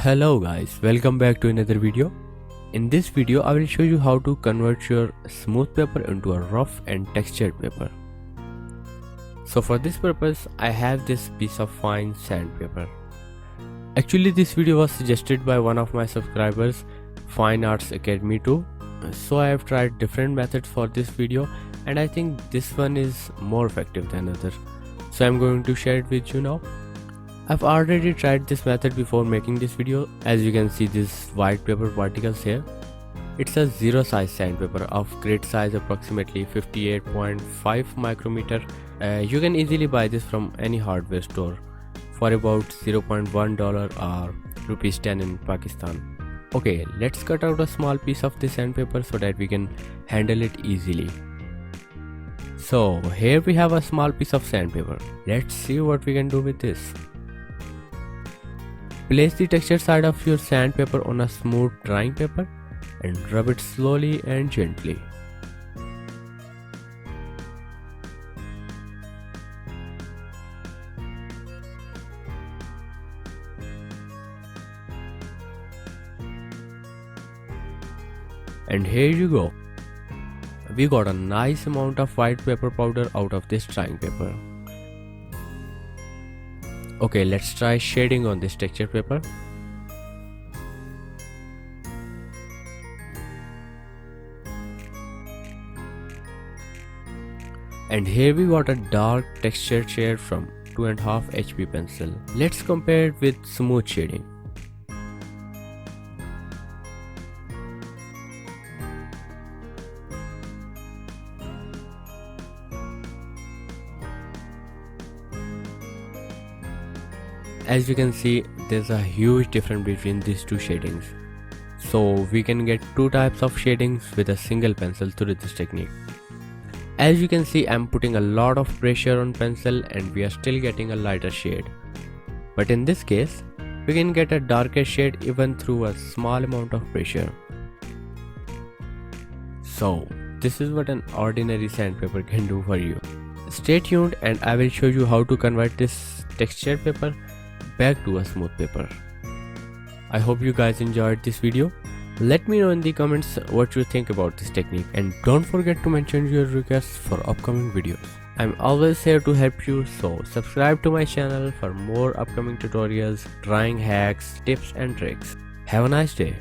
Hello guys, welcome back to another video. In this video I will show you how to convert your smooth paper into a rough and textured paper. So for this purpose I have this piece of fine sandpaper. Actually this video was suggested by one of my subscribers, Fine Arts Academy 2. So I have tried different methods for this video and I think this one is more effective than other. So I'm going to share it with you now. I've already tried this method before making this video. As you can see this white paper particles here. It's a zero size sandpaper of grit size approximately 58.5 micrometer. You can easily buy this from any hardware store for about $0.1 or rupees 10 in Pakistan. Okay, let's cut out a small piece of this sandpaper so that we can handle it easily. So here we have a small piece of sandpaper. Let's see what we can do with this. Place the textured side of your sandpaper on a smooth drying paper and rub it slowly and gently. And here you go. We got a nice amount of white paper powder out of this drying paper. Okay, let's try shading on this texture paper. And here we got a dark textured shade from 2.5 HP pencil. Let's compare it with smooth shading. As you can see, there's a huge difference between these two shadings. So we can get two types of shadings with a single pencil through this technique. As you can see, I'm putting a lot of pressure on pencil and we are still getting a lighter shade. But in this case, we can get a darker shade even through a small amount of pressure. So this is what an ordinary sandpaper can do for you. Stay tuned and I will show you how to convert this textured paper back to a smooth paper. I hope you guys enjoyed this video. Let me know in the comments what you think about this technique and don't forget to mention your requests for upcoming videos. I'm always here to help you, so subscribe to my channel for more upcoming tutorials, drawing hacks, tips and tricks. Have a nice day.